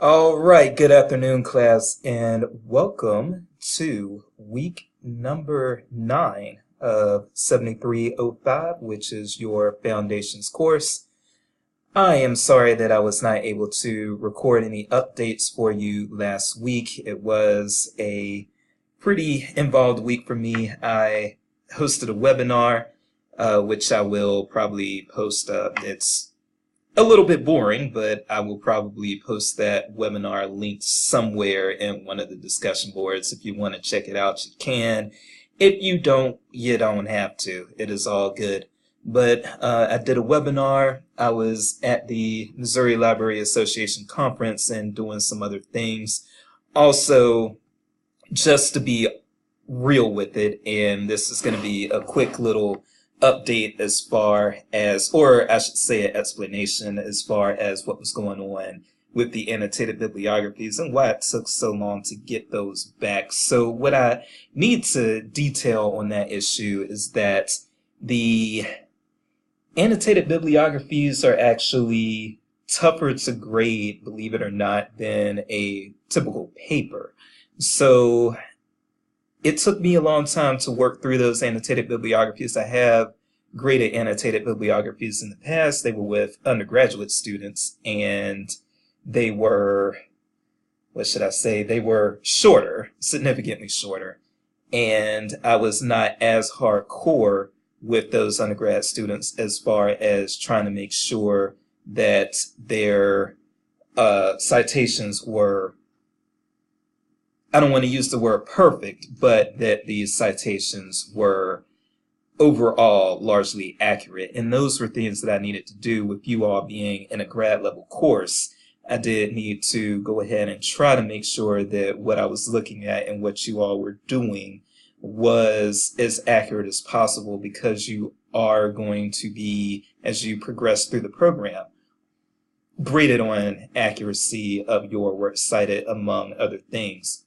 All right, good afternoon, class, and welcome to week number 9 of 7305, which is your foundations course. I am sorry that I was not able to record any updates for you last week. It was a pretty involved week for me. I hosted a webinar, which I will probably post up. It's a little bit boring, but I will probably post that webinar link somewhere in one of the discussion boards. If you want to check it out, you can. If you don't, you don't have to. It is all good. But I did a webinar. I was at the Missouri Library Association conference and doing some other things. Also, just to be real with it, and this is going to be a quick little update as far as, or I should say an explanation as far as what was going on with the annotated bibliographies and why it took so long to get those back. So what I need to detail on that issue is that the annotated bibliographies are actually tougher to grade, believe it or not, than a typical paper. So it took me a long time to work through those annotated bibliographies. I have graded annotated bibliographies in the past. They were with undergraduate students, and they were, what should I say, they were shorter, significantly shorter. And I was not as hardcore with those undergrad students as far as trying to make sure that their citations were, I don't want to use the word perfect, but that these citations were overall largely accurate. And those were things that I needed to do with you all being in a grad level course. I did need to go ahead and try to make sure that what I was looking at and what you all were doing was as accurate as possible, because you are going to be, as you progress through the program, graded on accuracy of your works cited, among other things.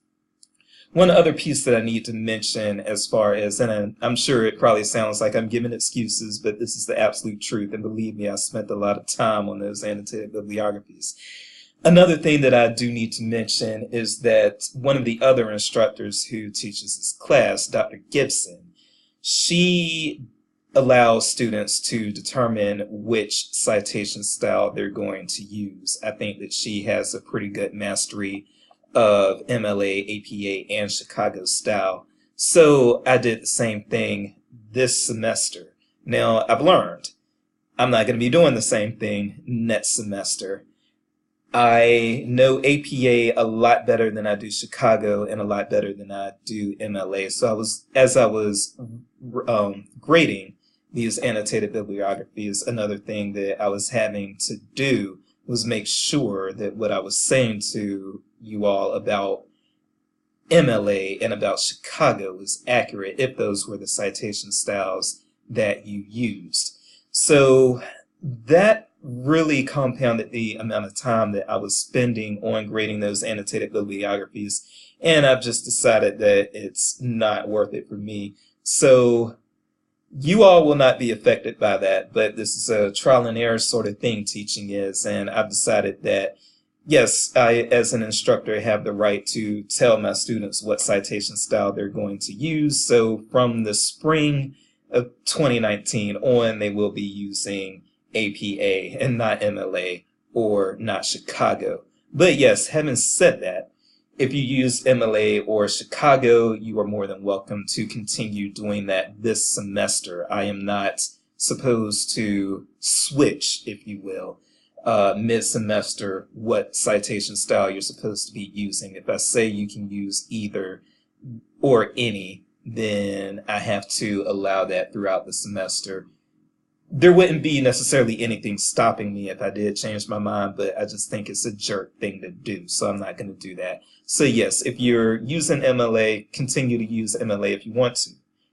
One other piece that I need to mention as far as, and I'm sure it probably sounds like I'm giving excuses, but this is the absolute truth, and believe me, I spent a lot of time on those annotated bibliographies. Another thing that I do need to mention is that one of the other instructors who teaches this class, Dr. Gibson, she allows students to determine which citation style they're going to use. I think that she has a pretty good mastery of MLA, APA, and Chicago style. So I did the same thing this semester. Now, I've learned I'm not going to be doing the same thing next semester. I know APA a lot better than I do Chicago, and a lot better than I do MLA. So as I was grading these annotated bibliographies, another thing that I was having to do was make sure that what I was saying to you all about MLA and about Chicago was accurate, if those were the citation styles that you used. So that really compounded the amount of time that I was spending on grading those annotated bibliographies, and I've just decided that it's not worth it for me. So you all will not be affected by that, but this is a trial and error sort of thing, teaching is, and I've decided that, yes, I, as an instructor, have the right to tell my students what citation style they're going to use. So from the spring of 2019 on, they will be using APA and not MLA or not Chicago. But yes, having said that, if you use MLA or Chicago, you are more than welcome to continue doing that this semester. I am not supposed to switch, if you will, mid-semester what citation style you're supposed to be using. If I say you can use either or any, then I have to allow that throughout the semester. There wouldn't be necessarily anything stopping me if I did change my mind, but I just think it's a jerk thing to do, so I'm not going to do that. So yes, if you're using MLA, continue to use MLA if you want to.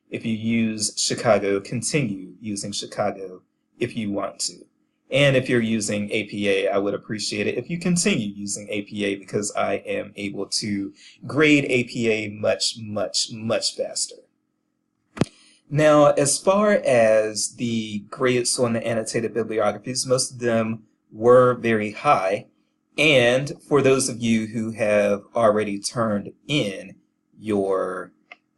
If you use Chicago, continue using Chicago if you want to. And if you're using APA, I would appreciate it if you continue using APA, because I am able to grade APA much, much, much faster. Now, as far as the grades on the annotated bibliographies, most of them were very high, And for those of you who have already turned in your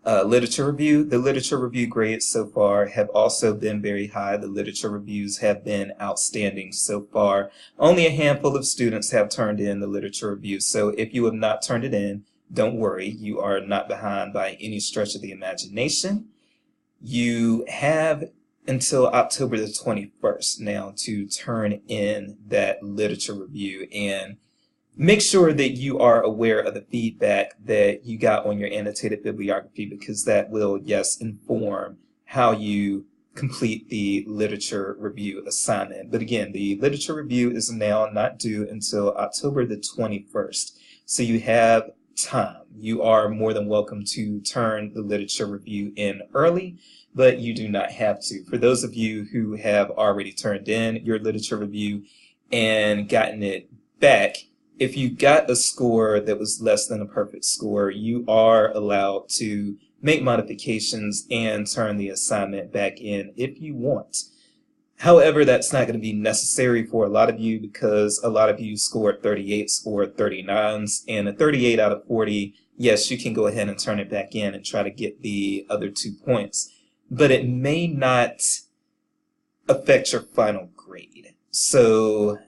literature review, the literature review grades so far have also been very high. The literature reviews have been outstanding so far. Only a handful of students have turned in the literature review. So if you have not turned it in, don't worry. You are not behind by any stretch of the imagination. You have until October the 21st now to turn in that literature review, and make sure that you are aware of the feedback that you got on your annotated bibliography, because that will, yes, inform how you complete the literature review assignment. But again, the literature review is now not due until October the 21st. So you have time. You are more than welcome to turn the literature review in early, but you do not have to. For those of you who have already turned in your literature review and gotten it back, if you got a score that was less than a perfect score, you are allowed to make modifications and turn the assignment back in if you want. However, that's not going to be necessary for a lot of you, because a lot of you scored 38s or 39s, and a 38 out of 40, yes, you can go ahead and turn it back in and try to get the other 2 points, but it may not affect your final grade. So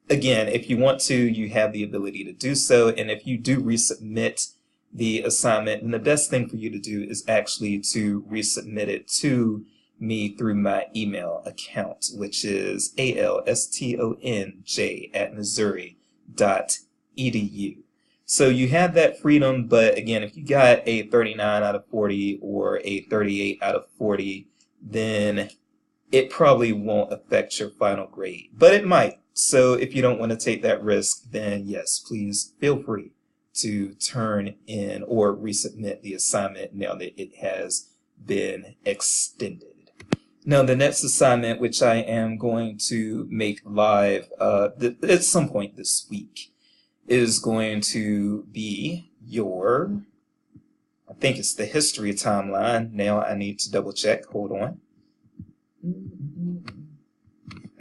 again, if you want to, you have the ability to do so, and if you do resubmit the assignment, then the best thing for you to do is actually to resubmit it to me through my email account, which is alstonj@missouri.edu. So you have that freedom, but again, if you got a 39 out of 40 or a 38 out of 40, then it probably won't affect your final grade, but it might. So if you don't want to take that risk, then yes, please feel free to turn in or resubmit the assignment now that it has been extended. Now, the next assignment, which I am going to make live at some point this week, is going to be your, I think it's the history timeline. Now I need to double check. Hold on.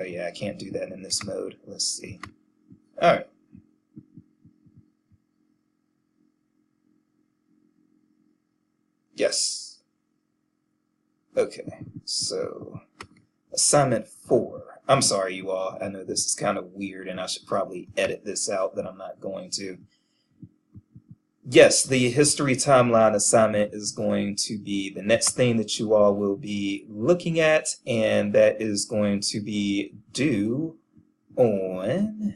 Oh yeah, I can't do that in this mode. Let's see. All right. Yes. Okay, so assignment 4. I'm sorry, you all. I know this is kind of weird, and I should probably edit this out, but I'm not going to. Yes, the history timeline assignment is going to be the next thing that you all will be looking at, and that is going to be due on,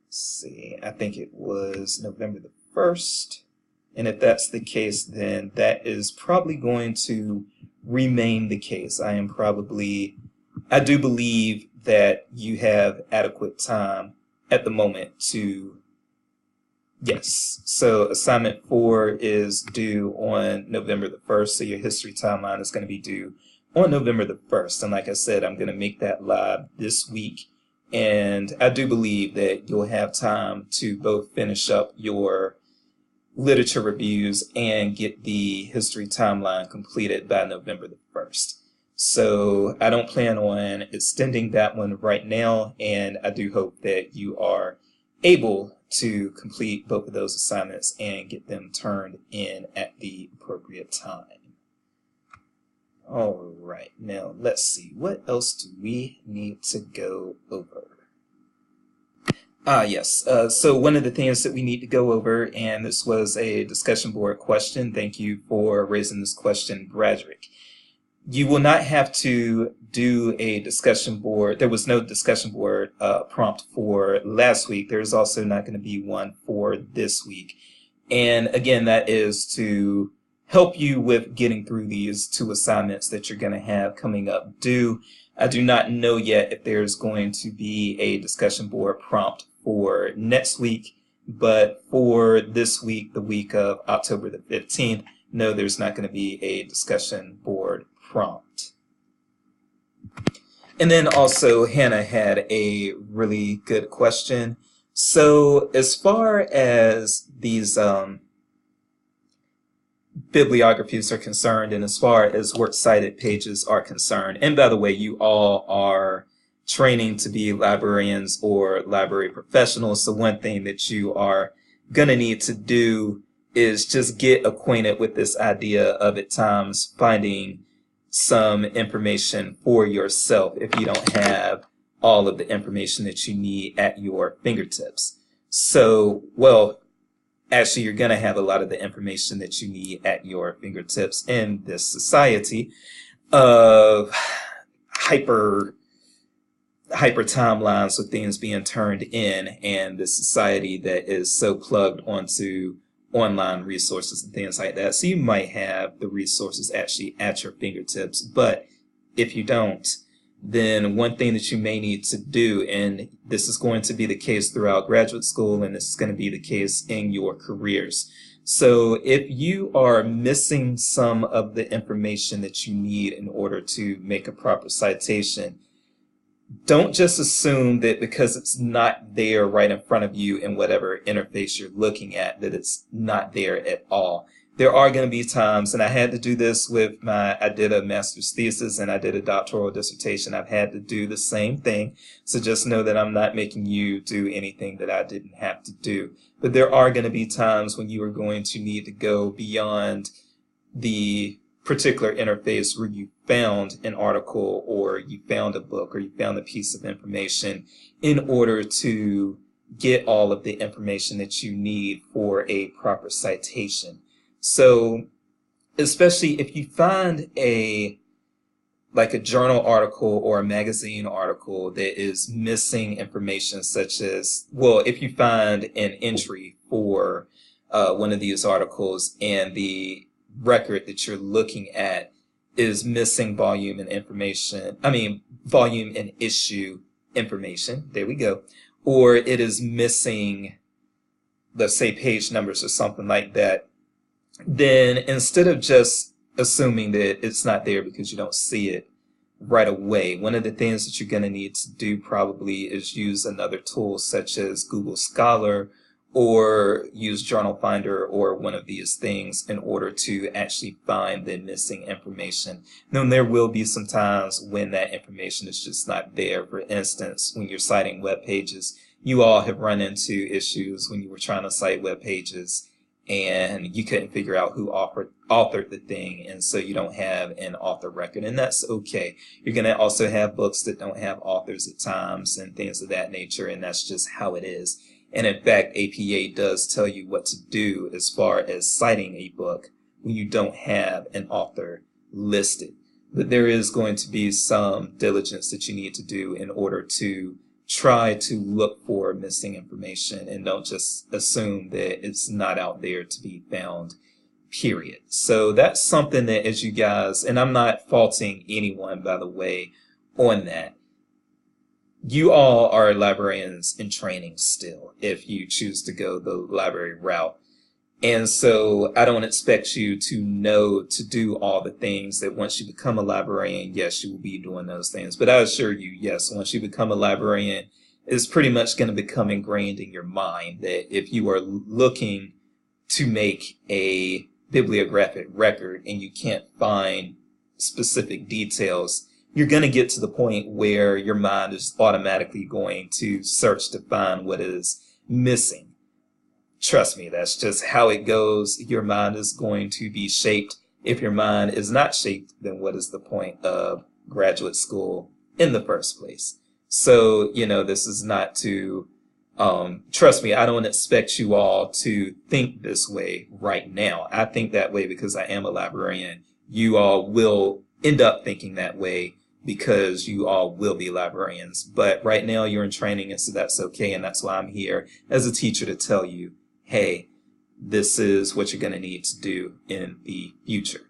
let's see, I think it was November the 1st. And if that's the case, then that is probably going to remain the case. I do believe that you have adequate time at the moment to, yes. So assignment 4 is due on November the 1st. So your history timeline is going to be due on November the 1st. And like I said, I'm going to make that live this week. And I do believe that you'll have time to both finish up your literature reviews and get the history timeline completed by November the 1st. So I don't plan on extending that one right now, and I do hope that you are able to complete both of those assignments and get them turned in at the appropriate time. All right, now let's see, what else do we need to go over? Yes. So one of the things that we need to go over, and this was a discussion board question. Thank you for raising this question, Bradrick. You will not have to do a discussion board. There was no discussion board prompt for last week. There's also not going to be one for this week. And again, that is to help you with getting through these 2 assignments that you're going to have coming up due. I do not know yet if there's going to be a discussion board prompt for next week, but for this week, the week of October the 15th, no, there's not going to be a discussion board prompt. And then also Hannah had a really good question. So as far as these bibliographies are concerned, and as far as works cited pages are concerned, and by the way, you all are training to be librarians or library professionals. So one thing that you are going to need to do is just get acquainted with this idea of at times finding some information for yourself if you don't have all of the information that you need at your fingertips. So, well, actually, you're going to have a lot of the information that you need at your fingertips in this society of hyper timelines with things being turned in, and the society that is so plugged onto online resources and things like that. So you might have the resources actually at your fingertips, but if you don't, then one thing that you may need to do, and this is going to be the case throughout graduate school, and this is going to be the case in your careers. So if you are missing some of the information that you need in order to make a proper citation, don't just assume that because it's not there right in front of you in whatever interface you're looking at, that it's not there at all. There are going to be times, and I had to do this with I did a master's thesis and I did a doctoral dissertation. I've had to do the same thing. So just know that I'm not making you do anything that I didn't have to do. But there are going to be times when you are going to need to go beyond the particular interface where you found an article or you found a book or you found a piece of information in order to get all of the information that you need for a proper citation. So especially if you find a journal article or a magazine article that is missing information, such as, well, if you find an entry for one of these articles and the record that you're looking at is missing volume and issue information, there we go, or it is missing, let's say, page numbers or something like that, then instead of just assuming that it's not there because you don't see it right away, one of the things that you're going to need to do probably is use another tool such as Google Scholar or use Journal Finder or one of these things in order to actually find the missing information. Now, there will be some times when that information is just not there. For instance, when you're citing web pages, you all have run into issues when you were trying to cite web pages and you couldn't figure out who authored the thing, and so you don't have an author record, and that's okay. You're going to also have books that don't have authors at times and things of that nature, and that's just how it is. And in fact, APA does tell you what to do as far as citing a book when you don't have an author listed. But there is going to be some diligence that you need to do in order to try to look for missing information, and don't just assume that it's not out there to be found, period. So that's something that, as you guys, and I'm not faulting anyone, by the way, on that, you all are librarians in training still if you choose to go the library route. And so I don't expect you to know to do all the things that once you become a librarian, yes, you will be doing those things. But I assure you, yes, once you become a librarian, it's pretty much going to become ingrained in your mind that if you are looking to make a bibliographic record and you can't find specific details, you're going to get to the point where your mind is automatically going to search to find what is missing. Trust me, that's just how it goes. Your mind is going to be shaped. If your mind is not shaped, then what is the point of graduate school in the first place? So, this is not to, trust me, I don't expect you all to think this way right now. I think that way because I am a librarian. You all will end up thinking that way because you all will be librarians. But right now you're in training, and so that's okay. And that's why I'm here as a teacher to tell you, hey, this is what you're going to need to do in the future.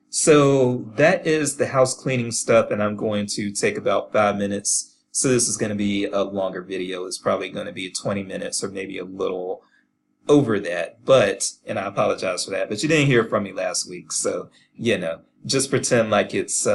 So that is the house cleaning stuff, and I'm going to take about 5 minutes. So this is going to be a longer video. It's probably going to be 20 minutes or maybe a little over that. But, and I apologize for that, but you didn't hear from me last week. So, just pretend like it's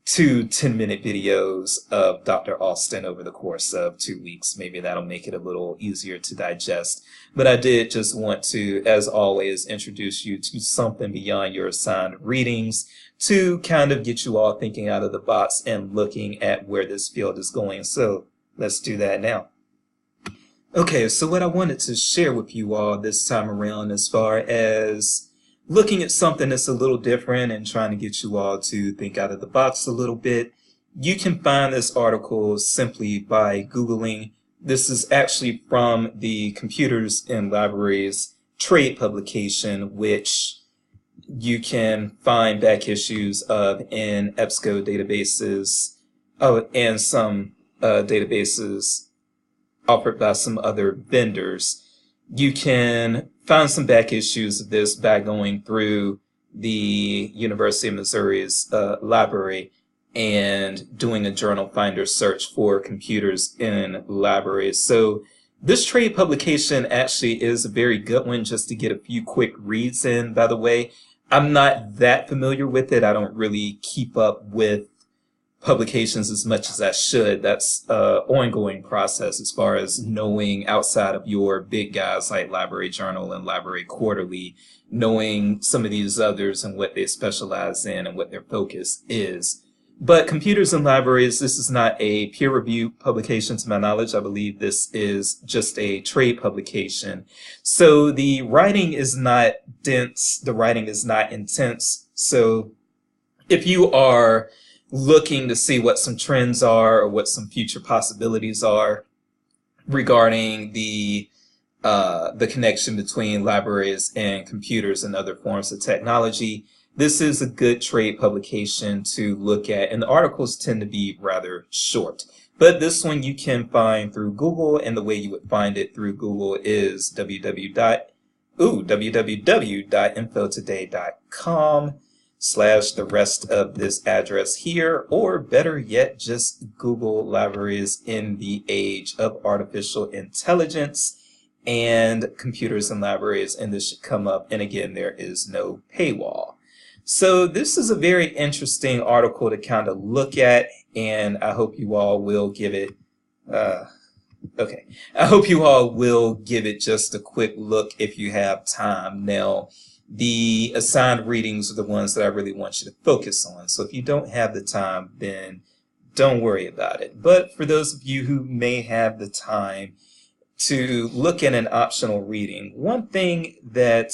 2 10-minute videos of Dr. Austin over the course of 2 weeks. Maybe that'll make it a little easier to digest. But I did just want to, as always, introduce you to something beyond your assigned readings to kind of get you all thinking out of the box and looking at where this field is going. So let's do that now. Okay, so what I wanted to share with you all this time around, as far as looking at something that's a little different and trying to get you all to think out of the box a little bit, you can find this article simply by Googling. This is actually from the Computers in Libraries trade publication, which you can find back issues of in EBSCO databases, and some databases offered by some other vendors. You can find some back issues of this by going through the University of Missouri's library and doing a journal finder search for computers in libraries. So this trade publication actually is a very good one, just to get a few quick reads in. By the way, I'm not that familiar with it. I don't really keep up with publications as much as I should. That's an ongoing process as far as knowing, outside of your big guys like Library Journal and Library Quarterly, knowing some of these others and what they specialize in and what their focus is. But Computers in Libraries, this is not a peer-reviewed publication to my knowledge. I believe this is just a trade publication. So the writing is not dense, the writing is not intense. So if you are looking to see what some trends are or what some future possibilities are regarding the connection between libraries and computers and other forms of technology, this is a good trade publication to look at. And the articles tend to be rather short. But this one you can find through Google, and the way you would find it through Google is www.infotoday.com/ the rest of this address here, or better yet, just Google libraries in the age of artificial intelligence and computers and libraries, and this should come up. And again, there is no paywall. So this is a very interesting article to kind of look at, and I hope you all will give it I hope you all will give it just a quick look if you have time. Now, the assigned readings are the ones that I really want you to focus on. So if you don't have the time, then don't worry about it. But for those of you who may have the time to look at an optional reading, one thing that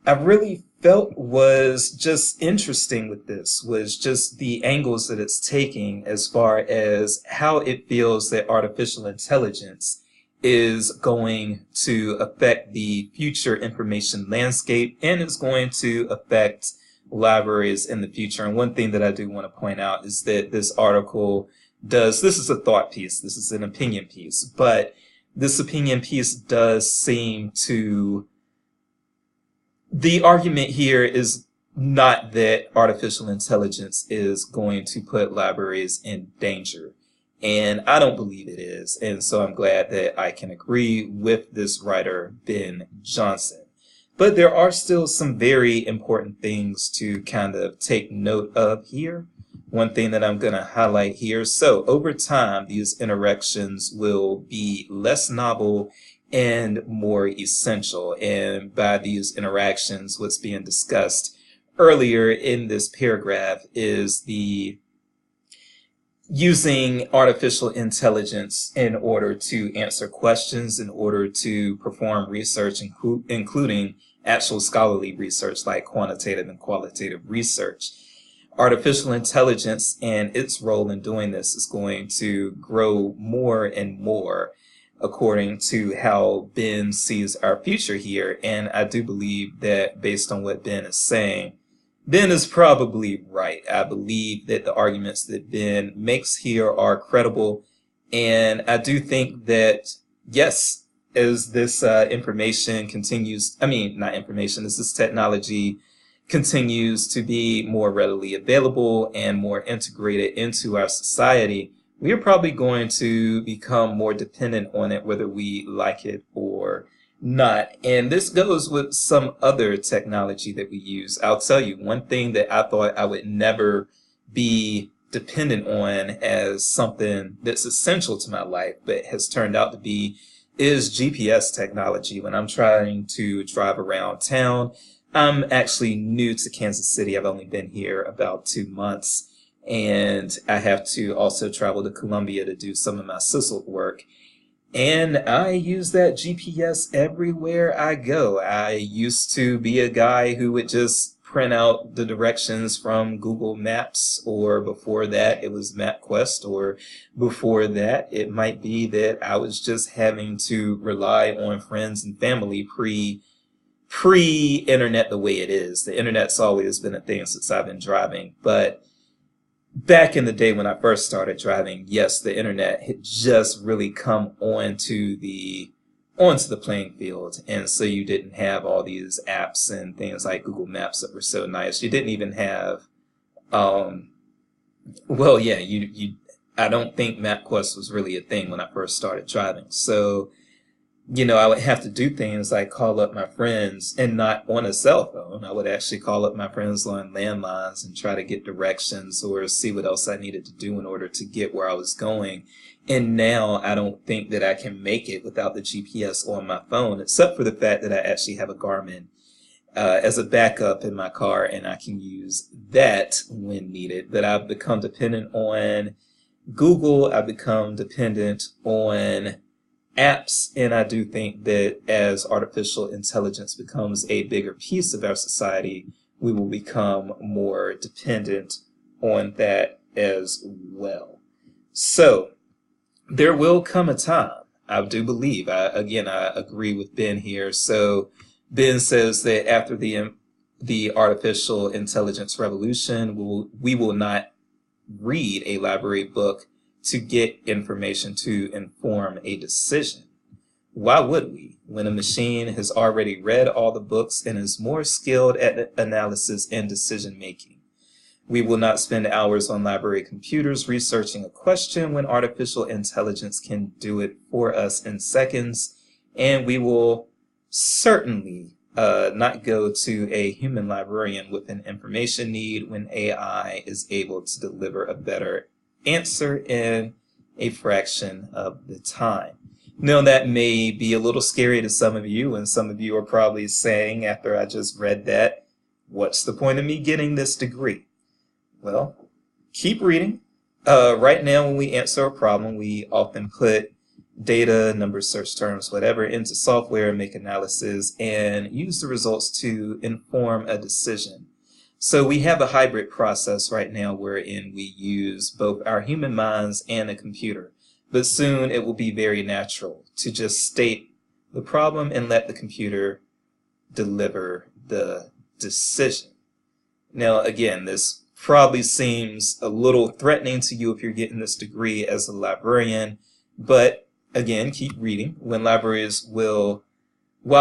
I really felt was just interesting with this was just the angles that it's taking as far as how it feels that artificial intelligence is going to affect the future information landscape and is going to affect libraries in the future. And one thing that I do want to point out is that this article this is a thought piece, this is an opinion piece, but this opinion piece does seem to, the argument here is not that artificial intelligence is going to put libraries in danger. And I don't believe it is. And so I'm glad that I can agree with this writer, Ben Johnson. But there are still some very important things to kind of take note of here. One thing that I'm going to highlight here. So over time, these interactions will be less novel and more essential. And by these interactions, what's being discussed earlier in this paragraph is the using artificial intelligence in order to answer questions, in order to perform research, including actual scholarly research like quantitative and qualitative research. Artificial intelligence and its role in doing this is going to grow more and more according to how Ben sees our future here. And I do believe that based on what Ben is saying, Ben is probably right. I believe that the arguments that Ben makes here are credible. And I do think that, yes, as this information continues, as this technology continues to be more readily available and more integrated into our society, we are probably going to become more dependent on it, whether we like it or not. And this goes with some other technology that we use. I'll tell you, one thing that I thought I would never be dependent on as something that's essential to my life, but has turned out to be, is GPS technology. When I'm trying to drive around town, I'm actually new to Kansas City. I've only been here about 2 months, and I have to also travel to Columbia to do some of my CISL work. And I use that GPS everywhere I go. I used to be a guy who would just print out the directions from Google Maps, or before that it was MapQuest, or before that it might be that I was just having to rely on friends and family pre-internet the way it is. The internet's always been a thing since I've been driving, but back in the day when I first started driving, yes, the internet had just really come onto the playing field, and so you didn't have all these apps and things like Google Maps that were so nice. You didn't even have, well, yeah, you. I don't think MapQuest was really a thing when I first started driving. So I would have to do things like call up my friends, and not on a cell phone. I would actually call up my friends on landlines and try to get directions or see what else I needed to do in order to get where I was going. And now I don't think that I can make it without the GPS on my phone, except for the fact that I actually have a Garmin as a backup in my car, and I can use that when needed. But I've become dependent on Google. I've become dependent on apps, and I do think that as artificial intelligence becomes a bigger piece of our society, we will become more dependent on that as well. So there will come a time, I do believe, I agree with Ben here. So Ben says that after the artificial intelligence revolution, we will not read a library book to get information to inform a decision. Why would we, when a machine has already read all the books and is more skilled at analysis and decision making? We will not spend hours on library computers researching a question when artificial intelligence can do it for us in seconds, and we will certainly not go to a human librarian with an information need when AI is able to deliver a better answer in a fraction of the time. Now, that may be a little scary to some of you, and some of you are probably saying after I just read that, what's the point of me getting this degree? Well, keep reading. Right now, when we answer a problem, we often put data, numbers, search terms, whatever, into software, make analysis, and use the results to inform a decision. So we have a hybrid process right now wherein we use both our human minds and a computer. But soon it will be very natural to just state the problem and let the computer deliver the decision. Now, again, this probably seems a little threatening to you if you're getting this degree as a librarian, but again, keep reading. While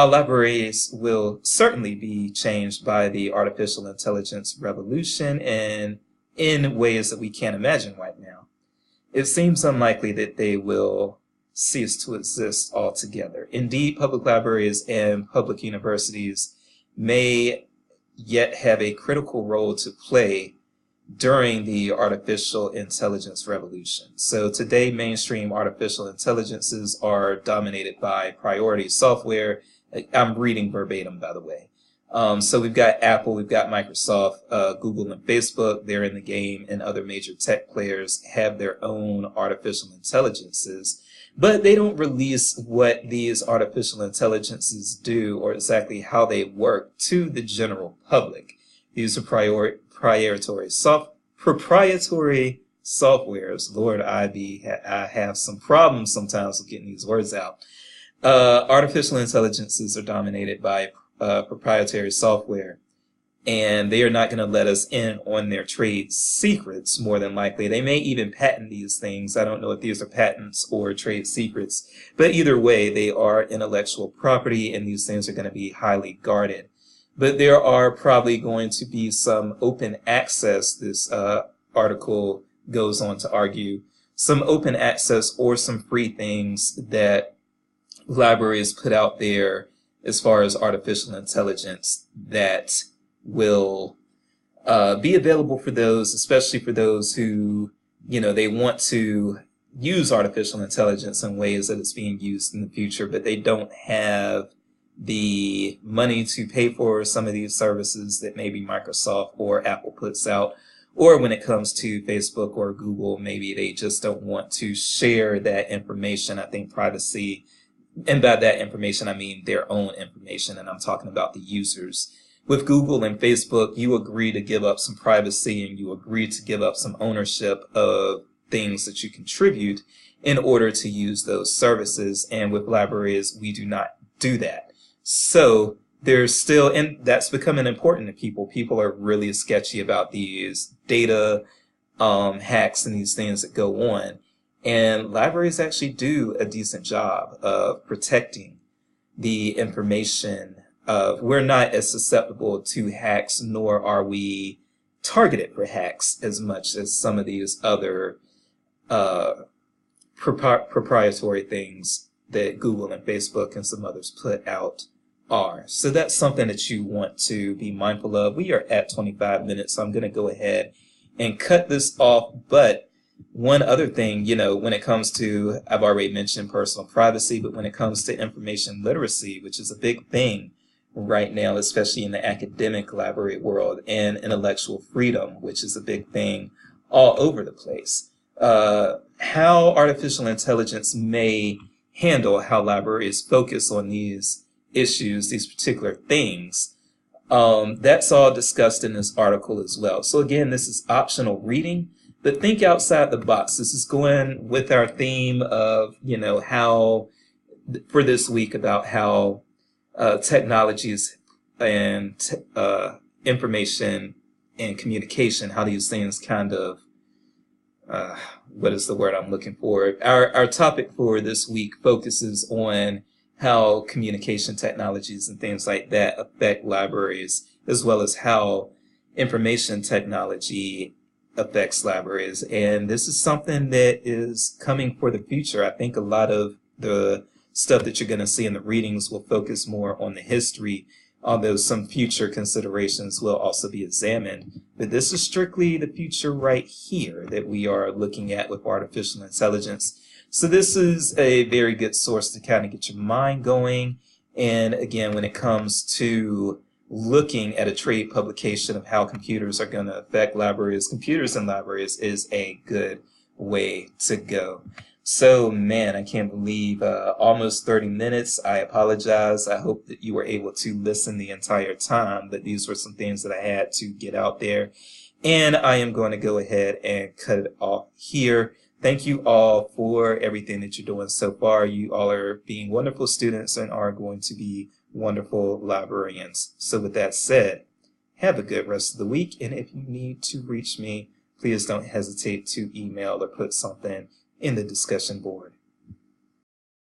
libraries will certainly be changed by the artificial intelligence revolution and in ways that we can't imagine right now, it seems unlikely that they will cease to exist altogether. Indeed, public libraries and public universities may yet have a critical role to play during the artificial intelligence revolution. So today, mainstream artificial intelligences are dominated by priority software. I'm reading verbatim, by the way. So we've got Apple, we've got Microsoft, Google, and Facebook. They're in the game, and other major tech players have their own artificial intelligences, but they don't release what these artificial intelligences do or exactly how they work to the general public. These are proprietary softwares. Lord, I have some problems sometimes with getting these words out. Artificial intelligences are dominated by proprietary software, and they are not going to let us in on their trade secrets, more than likely. They may even patent these things. I don't know if these are patents or trade secrets, but either way, they are intellectual property, and these things are going to be highly guarded. But there are probably going to be some open access, this article goes on to argue, some open access or some free things that libraries put out there as far as artificial intelligence that will be available for those, especially for those who, they want to use artificial intelligence in ways that it's being used in the future, but they don't have the money to pay for some of these services that maybe Microsoft or Apple puts out. Or when it comes to Facebook or Google, maybe they just don't want to share that information. I think privacy, and by that information, I mean their own information, and I'm talking about the users. With Google and Facebook, you agree to give up some privacy and you agree to give up some ownership of things that you contribute in order to use those services. And with libraries, we do not do that. So there's still, and that's becoming important to people. People are really sketchy about these data hacks and these things that go on. And libraries actually do a decent job of protecting the information. We're not as susceptible to hacks, nor are we targeted for hacks as much as some of these other proprietary things that Google and Facebook and some others put out are. So that's something that you want to be mindful of. We are at 25 minutes, so I'm going to go ahead and cut this off. But one other thing, when it comes to, I've already mentioned personal privacy, but when it comes to information literacy, which is a big thing right now, especially in the academic library world, and intellectual freedom, which is a big thing all over the place. How artificial intelligence may handle how libraries focus on these issues, these particular things, that's all discussed in this article as well. So again, this is optional reading, but think outside the box. This is going with our theme of, how, for this week, about how technologies and information and communication, how these things kind of, what is the word I'm looking for? Our topic for this week focuses on how communication technologies and things like that affect libraries, as well as how information technology affects libraries. And this is something that is coming for the future. I think a lot of the stuff that you're going to see in the readings will focus more on the history, although some future considerations will also be examined. But this is strictly the future right here that we are looking at with artificial intelligence. So this is a very good source to kind of get your mind going. And again, when it comes to looking at a trade publication of how computers are going to affect libraries, computers and libraries is a good way to go. So, man, I can't believe almost 30 minutes. I apologize. I hope that you were able to listen the entire time, but these were some things that I had to get out there. And I am going to go ahead and cut it off here. Thank you all for everything that you're doing so far. You all are being wonderful students and are going to be wonderful librarians. So with that said, have a good rest of the week. And if you need to reach me, please don't hesitate to email or put something in the discussion board.